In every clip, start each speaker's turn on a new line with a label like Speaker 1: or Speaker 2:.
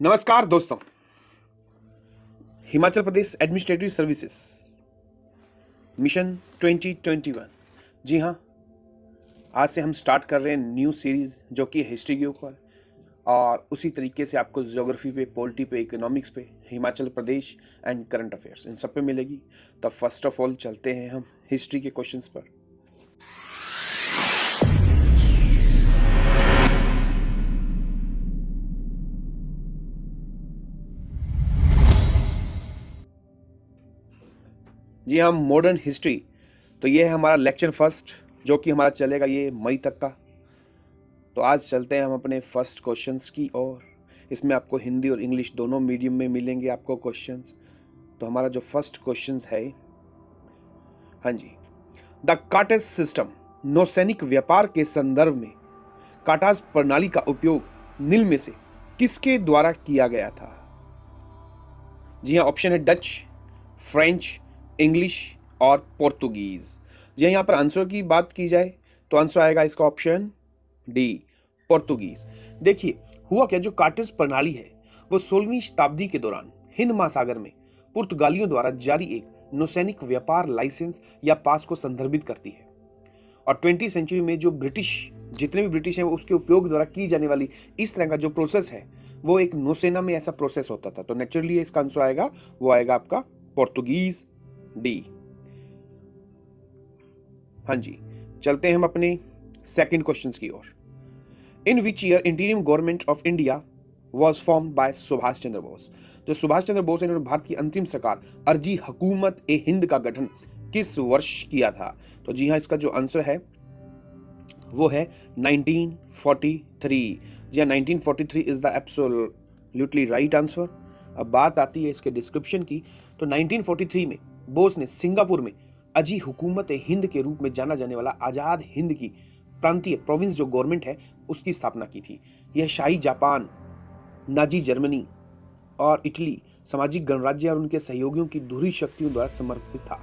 Speaker 1: नमस्कार दोस्तों, Himachal Pradesh administrative services mission 2021। जी हाँ, आज से हम स्टार्ट कर रहे हैं न्यू सीरीज़ जो कि हिस्ट्री के ऊपर और उसी तरीके से आपको ज्योग्राफी पे, पॉलिटी पे, इकोनॉमिक्स पे, Himachal Pradesh and current affairs in सब पे मिलेगी। तो फर्स्ट ऑफ ऑल चलते हैं हम हिस्ट्री के क्वेश्चंस पर। जी हाँ, मॉडर्न हिस्ट्री। तो ये है हमारा लेक्चर फर्स्ट जो कि हमारा चलेगा ये मई तक का। तो आज चलते हैं हम अपने फर्स्ट क्वेश्चंस की और इसमें आपको हिंदी और इंग्लिश दोनों मीडियम में मिलेंगे आपको क्वेश्चंस। तो हमारा जो फर्स्ट क्वेश्चंस है, हाँ जी, द काटाज सिस्टम नौसैनिक व्यापार के संदर्भ में काटाज प्रणाली का उपयोग निम्न में से किसके द्वारा किया गया था? जी हाँ, ऑप्शन है डच, फ्रेंच, इंग्लिश और पोर्तुगीज। जी हाँ, यहाँ पर आंसर की बात की जाए तो आंसर आएगा इसका ऑप्शन डी, पोर्तुगीज। देखिए हुआ क्या, जो काटाज प्रणाली है वो 16वीं शताब्दी के दौरान हिंद महासागर में पुर्तगालियों द्वारा जारी एक नौसैनिक व्यापार लाइसेंस या पास को संदर्भित करती है। और 20वीं सेंचुरी में जो जितने भी ब्रिटिश हैं वो उसके उपयोग द्वारा की जाने वाली इस तरह का जो प्रोसेस है वो एक नौसेना में ऐसा प्रोसेस होता था। तो नेचुरली इसका आंसर आएगा वो आएगा आपका पोर्तुगीज, डी। हाँ जी, चलते हैं हम अपने सेकंड क्वेश्चंस की ओर। In which year interim government of India was formed by Subhash Chandra Bose. जो सुभाष चंद्र बोस इन्होंने भारत की अंतरिम सरकार अर्जी हुकूमत ए हिंद का गठन किस वर्ष किया था? तो जी हाँ, इसका जो आंसर है वो है 1943। जी हाँ, 1943 is the absolutely right answer. अब बात आती है इसके डिस्क्रिप्शन की। तो 1943 में बोस ने सिंगापुर में अजी हुकूमत हिंद के रूप में जाना जाने वाला आजाद हिंद की प्रांतीय प्रोविंस जो गवर्नमेंट है उसकी स्थापना की थी। यह शाही जापान, नाजी जर्मनी और इटली सामाजिक गणराज्य और उनके सहयोगियों की दोहरी शक्तियों द्वारा समर्पित था।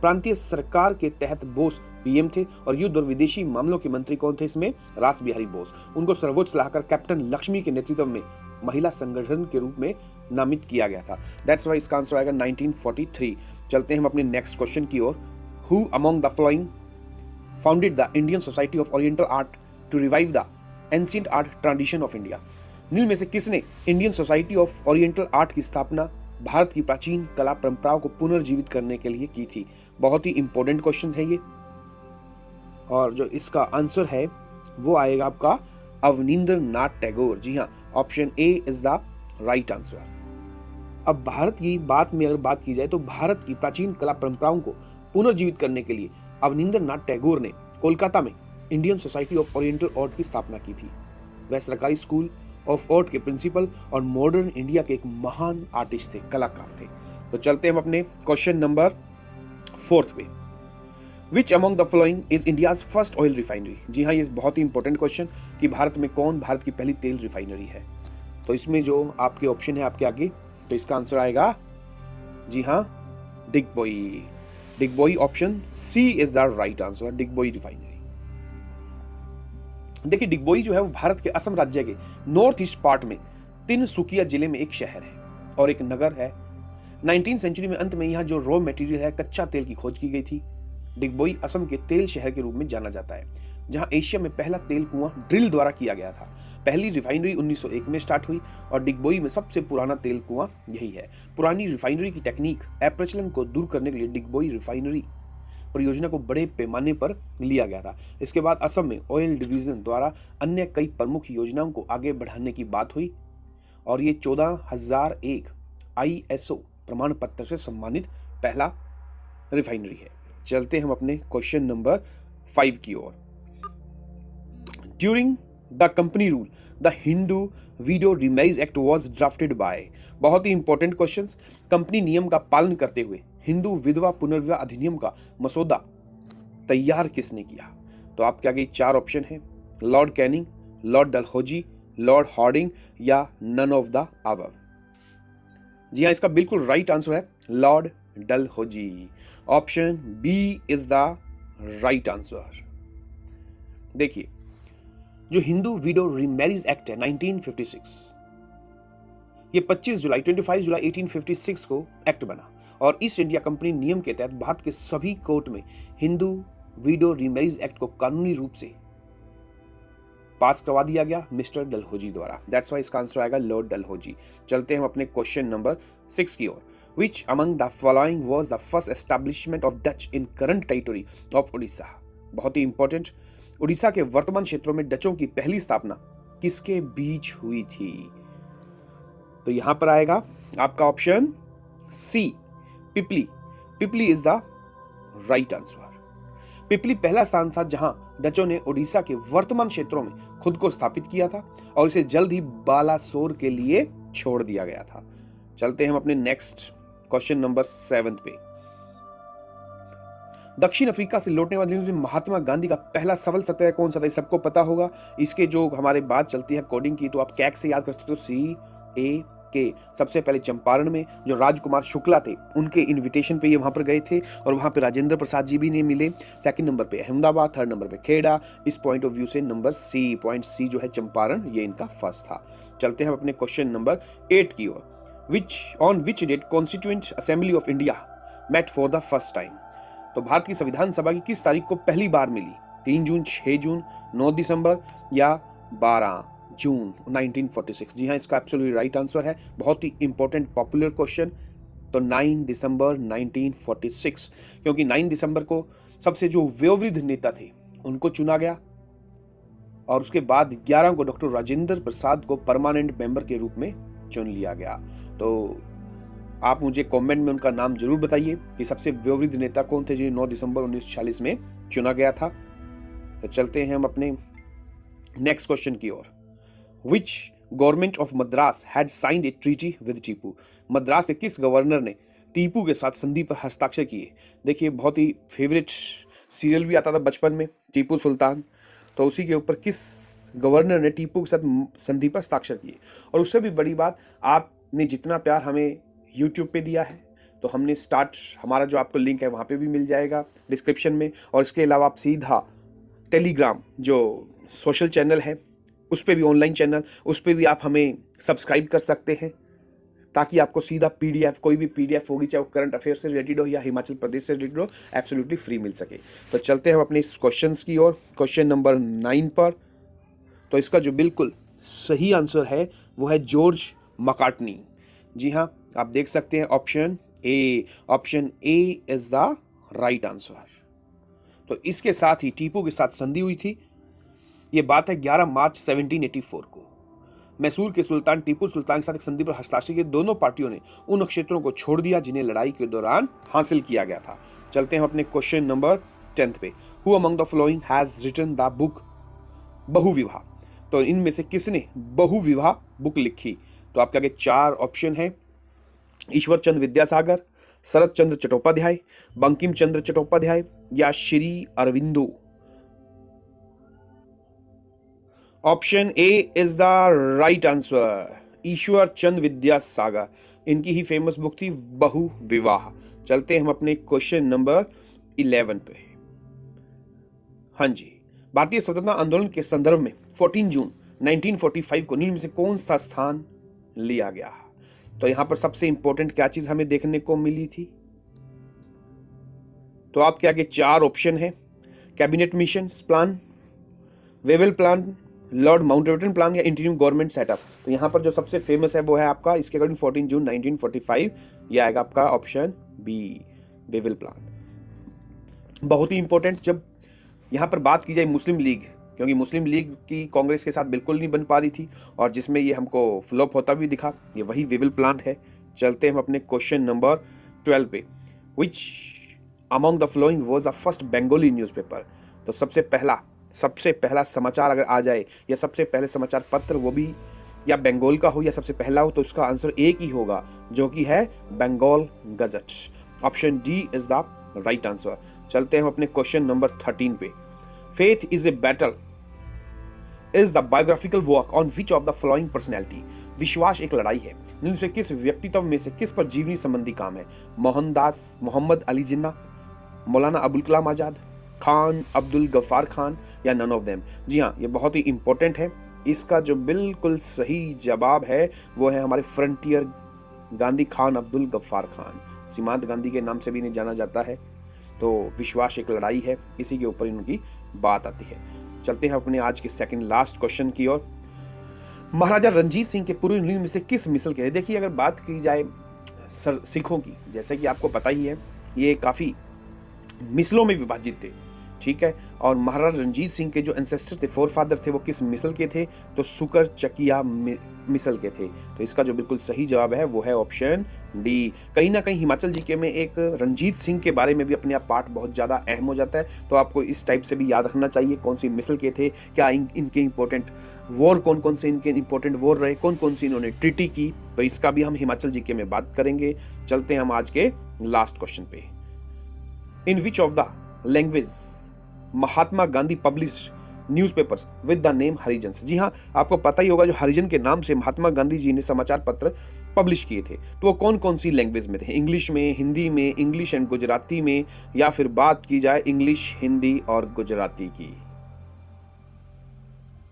Speaker 1: प्रांतीय सरकार के तहत बोस पीएम थे और युद्ध और विदेशी मामलों के मंत्री कौन थे इसमें? रास बिहारी बोस। उनको सर्वोच्च सलाहकार कैप्टन लक्ष्मी के नेतृत्व में महिला संगठन के रूप में नामित किया गया था। दैट्स व्हाई इसका आंसर आएगा 1943। चलते हैं हम अपने नेक्स्ट क्वेश्चन की ओर। Who among the following founded the Indian society of oriental art to revive the ancient art tradition of India? निम्न में से किसने Indian society of oriental art की स्थापना भारत की प्राचीन कला परंपराओं को पुनर्जीवित करने के लिए की थी? बहुत ही इंपॉर्टेंट क्वेश्चन है ये और जो इसका आंसर है वो आएगा आपका अवनींद्र नाथ टैगोर। जी हाँ, option A is the right answer. अब भारत की बात में अगर बात की जाए तो भारत की प्राचीन कला परंपराओं को पुनर्जीवित करने के लिए अवनींद्र नाथ टैगोर ने कोलकाता में Indian society of oriental art की स्थापना की थी। वह सरकारी स्कूल ऑफ आर्ट के प्रिंसिपल और मॉडर्न इंडिया के एक महान आर्टिस्ट थे, कलाकार थे। तो चलते हैं हम अपने क्वेश्चन नंबर 4 पे। Which among the following is India's first oil refinery? जी हाँ, ये बहुत ही इंपॉर्टेंट क्वेश्चन कि भारत में कौन भारत की पहली तेल रिफाइनरी है। तो इसमें जो आपके ऑप्शन है आपके आगे, तो इसका आंसर आएगा जी हाँ, Digboi. Digboi, option C is the right answer, Digboi refinery. देखिए डिगबोई जो है वो भारत के असम राज्य के नॉर्थ ईस्ट पार्ट में तिनसुकिया जिले में एक शहर है और एक नगर है। 19वीं सेंचुरी में अंत में यहाँ जो रॉ मटेरियल है कच्चा तेल की खोज की गई थी। डिगबोई असम के तेल शहर के रूप में जाना जाता है जहाँ एशिया में पहला तेल कुआं ड्रिल द्वारा किया गया था। पहली रिफाइनरी 1901 में स्टार्ट हुई और डिगबोई में सबसे पुराना तेल कुआं यही है। पुरानी रिफाइनरी की टेक्निक अप्रचलन को दूर करने के लिए डिगबोई रिफाइनरी परियोजना को बड़े पैमाने पर लिया गया था। इसके बाद असम में ऑयल डिवीजन द्वारा अन्य कई प्रमुख योजनाओं को आगे बढ़ाने की बात हुई और ये 14,001 ISO प्रमाण पत्र से सम्मानित पहला रिफाइनरी है। चलते हम अपने क्वेश्चन नंबर 5 की ओर। During the company rule the Hindu widow remarriage act was drafted by. बहुत ही इंपॉर्टेंट क्वेश्चन। कंपनी नियम का पालन करते हुए हिंदू विधवा पुनर्विवाह अधिनियम का मसौदा तैयार किसने किया? तो आपके आगे 4 ऑप्शन है, Lord Canning, Lord Dalhousie, Lord Hardinge या नन ऑफ द अबव। जी हाँ, इसका बिल्कुल राइट आंसर है Lord Dalhousie. Option B is the right answer. देखिए जो हिंदू विडो रीमैरिज एक्ट है 1956, ये 25 जुलाई 1856 को एक्ट बना और ईस्ट इंडिया कंपनी नियम के तहत भारत के सभी कोर्ट में हिंदू विडो रीमैरिज एक्ट को कानूनी रूप से पास करवा दिया गया मिस्टर डलहौजी द्वारा। दैट्स व्हाई इसका आंसर आएगा लॉर्ड डलहौजी। चलते हैं हम अपने क्वेश्चन नंबर 6 की ओर। Which among the following was the first establishment of Dutch in current territory of Odisha? बहुत ही इंपॉर्टेंट, उड़ीसा के वर्तमान क्षेत्रों में डचों की पहली स्थापना किसके बीच हुई थी? तो यहां पर आएगा आपका option C, Pipili. Pipili is the right answer. Pipili पहला स्थान था जहां डचों ने उड़ीसा के वर्तमान क्षेत्रों में खुद को स्थापित किया था और इसे जल्द ही बालासोर के लिए छोड़ दिया गया था। चलते हैं हम अपने नेक्स्ट क्वेश्चन नंबर 7 पे। दक्षिण अफ्रीका से लौटने वाले महात्मा गांधी का पहला सफल सत्याग्रह कौन सा था? सबको पता होगा। इसके जो हमारे बात चलती है कोडिंग की, तो आप कैक से याद कर सकते हो, CAK। सबसे पहले चंपारण में जो राजकुमार शुक्ला थे उनके इनविटेशन पे ये वहां पर गए थे और वहां पे राजेंद्र प्रसाद जी भी नहीं मिले। सेकंड नंबर पे अहमदाबाद, थर्ड नंबर पे खेड़ा। इस पॉइंट ऑफ व्यू से नंबर सी, पॉइंट सी जो है चंपारण, ये इनका फर्स्ट था। चलते हैं अपने क्वेश्चन नंबर 8 की ओर। On which date Constituent Assembly of India met for the first time? तो भारत की संविधान सभा की किस तारीख को पहली बार मिली? 3 जून, 6 जून, 9 दिसंबर या 12 जून 1946? जी हाँ, इसका एब्सोल्युटली राइट आंसर है। बहुत ही इंपॉर्टेंट पॉपुलर क्वेश्चन। तो 9 दिसंबर 1946, क्योंकि 9 दिसंबर को सबसे जो वयोवृद्ध नेता थे उनको चुना गया और उसके बाद 11 को डॉक्टर राजेंद्र प्रसाद को परमानेंट मेंबर के रूप में चुन लिया गया। तो आप मुझे कमेंट में उनका नाम जरूर बताइए कि सबसे वयोवृद्ध नेता कौन थे जिन्हें 9 दिसंबर 1946 में चुना गया था। तो चलते हैं हम अपने नेक्स्ट क्वेश्चन की ओर। Which government of Madras had signed a treaty with Tipu? Madras के किस गवर्नर ने टीपू के साथ संधि पर हस्ताक्षर किए? देखिए, बहुत ही फेवरेट सीरियल भी आता था बचपन में, टीपू सुल्तान। तो उसी के ऊपर किस गवर्नर ने टीपू के साथ संधि पर हस्ताक्षर किए? और उससे भी बड़ी बात, आपने जितना प्यार हमें यूट्यूब पे दिया है, तो हमने हमारा जो आपको लिंक है वहाँ पे भी मिल जाएगा डिस्क्रिप्शन में। और इसके अलावा आप सीधा टेलीग्राम जो सोशल चैनल है उस पे भी, ऑनलाइन चैनल, उस पे भी आप हमें सब्सक्राइब कर सकते हैं, ताकि आपको सीधा PDF, कोई भी PDF होगी, चाहे वो करंट अफेयर से रिलेटेड हो या हिमाचल प्रदेश से रिलेटेड हो, एब्सोल्युटली फ्री मिल सके। तो चलते हैं हम अपने इस क्वेश्चन की ओर, क्वेश्चन नंबर 9 पर। तो इसका जो बिल्कुल सही आंसर है वो है जॉर्ज मकार्टनी। जी हाँ, आप देख सकते हैं option A. Option A is the right answer. तो इसके साथ ही टीपू के साथ संधि हुई थी। ये बात है 11 मार्च 1784 को। मैसूर के सुल्तान टीपू सुल्तान के साथ एक संधि पर हस्ताक्षर किए। दोनों पार्टियों ने उन क्षेत्रों को छोड़ दिया जिन्हें लड़ाई के दौरान हासिल किया गया था। चलते हैं अपने क्वेश्चन नंबर 10 पे। Who among the following has written the book Bahuvivah? तो इनमें से किसने बहुविवाह बुक लिखी? तो आपके आगे 4 ऑप्शन है। ईश्वर चंद्र विद्यासागर, शरद चंद्र चट्टोपाध्याय, बंकिम चंद्र चट्टोपाध्याय या Shri Aurobindo. Option A is the right answer, Ishwar Chandra Vidyasagar. इनकी ही फेमस बुक थी बहुविवाह। चलते हैं हम अपने क्वेश्चन नंबर 11 पे। हाँ जी, भारतीय स्वतंत्रता आंदोलन के संदर्भ में 14 जून 1945 को निम्न में से कौन सा स्थान लिया गया? तो यहां पर सबसे इंपॉर्टेंट क्या चीज हमें देखने को मिली थी? तो आपके आगे 4 ऑप्शन है। Cabinet mission plan, Wavell plan, Lord Mountbatten plan या इंटीरियम गवर्नमेंट सेटअप। तो यहां पर जो सबसे फेमस है वो है आपका, इसके अकॉर्डिंग 14 जून 1945, ये आएगा आपका ऑप्शन बी, वेवेल प्लान। बहुत ही इंपॉर्टेंट जब यहां पर बात की जाए मुस्लिम लीग, क्योंकि मुस्लिम लीग की कांग्रेस के साथ बिल्कुल नहीं बन पा रही थी और जिसमें ये हमको फ्लॉप होता भी दिखा, ये वही वेवेल प्लान है। चलते हैं हम अपने क्वेश्चन नंबर 12 पे। Which among the following was the first Bengali newspaper? तो सबसे पहला समाचार अगर आ जाए या सबसे पहले समाचार पत्र, वो भी या बंगाल का हो या सबसे पहला हो, तो उसका आंसर एक ही होगा, जो कि है Bengal gazette. Option D is the right answer. चलते हैं हम अपने क्वेश्चन नंबर 13 पे। Faith is a battle is the biographical work on which of the following personality? विश्वास एक लड़ाई है, निम्न से किस व्यक्तित्व में से किस पर जीवनी संबंधी काम है? मोहनदास, मोहम्मद अली जिन्ना, मौलाना अबुल कलाम आजाद, खान अब्दुल गफ्फार खान या नन ऑफ देम? जी हाँ, ये बहुत ही इंपॉर्टेंट है। इसका जो बिल्कुल सही जवाब है वो है हमारे फ्रंटियर गांधी खान अब्दुल गफ्फार खान, सीमांत गांधी के नाम से भी इन्हें जाना जाता है। तो विश्वास एक लड़ाई है, इसी के ऊपर इनकी बात आती है। चलते हैं अपने आज के सेकंड लास्ट क्वेश्चन की ओर। महाराजा रणजीत सिंह के पूर्व में से किस मिसल के? देखिए, अगर बात की जाए सिखों की, जैसे कि आपको पता ही है ये काफी मिसलों में विभाजित थे, ठीक है। और महाराजा रणजीत सिंह के जो एंसेस्टर थे, फोर फादर थे, वो किस मिसल के थे? तो सुकर चकिया मिसल के थे। तो इसका जो बिल्कुल सही जवाब है वो है ऑप्शन डी। कहीं ना कहीं हिमाचल जीके में एक रणजीत सिंह के बारे में भी अपने आप पार्ट बहुत ज्यादा अहम हो जाता है, तो आपको इस टाइप से भी याद रखना चाहिए कौन सी मिसल के थे, क्या इनके इंपॉर्टेंट वॉर, कौन कौन से इनके इंपॉर्टेंट वॉर रहे, कौन कौन सी इन्होंने ट्रीटी की। तो इसका भी हम हिमाचल जीके में बात करेंगे। चलते हैं हम आज के लास्ट क्वेश्चन पे। In which of the language Mahatma Gandhi publish newspapers with the name Harijans? जी हाँ, आपको पता ही होगा जो हरिजन के नाम से महात्मा गांधी जी ने समाचार पत्र पब्लिश किए थे, तो वो कौन कौन सी लैंग्वेज में थे? इंग्लिश में, हिंदी में, इंग्लिश एंड गुजराती में, या फिर बात की जाए इंग्लिश, हिंदी और गुजराती की?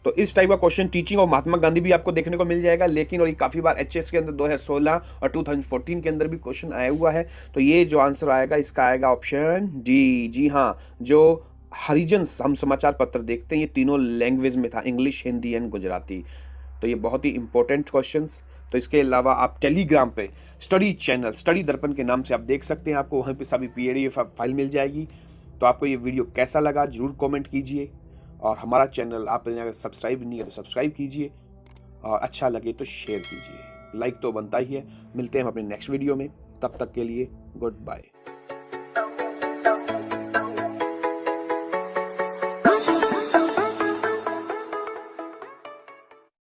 Speaker 1: तो इस टाइप का क्वेश्चन टीचिंग और महात्मा गांधी भी आपको देखने को मिल जाएगा, लेकिन और ये काफी बार एचएस के अंदर 2016 और 2014 के अंदर भी क्वेश्चन आया हुआ है। तो ये जो आंसर आएगा इसका आएगा ऑप्शन डी। जी हाँ, जो हरिजन्स हम समाचार पत्र देखते हैं ये तीनों लैंग्वेज में था, इंग्लिश, हिंदी एंड गुजराती। तो ये बहुत ही इंपॉर्टेंट क्वेश्चंस। तो इसके अलावा आप टेलीग्राम पे स्टडी चैनल, स्टडी दर्पण के नाम से आप देख सकते हैं, आपको वहाँ पे सभी पीडीएफ फाइल मिल जाएगी। तो आपको ये वीडियो कैसा लगा जरूर कमेंट कीजिए, और हमारा चैनल आपने अगर सब्सक्राइब नहीं है तो सब्सक्राइब कीजिए, और अच्छा लगे तो शेयर कीजिए। लाइक तो बनता ही है। मिलते हैं हम अपने नेक्स्ट वीडियो में, तब तक के लिए गुड बाय।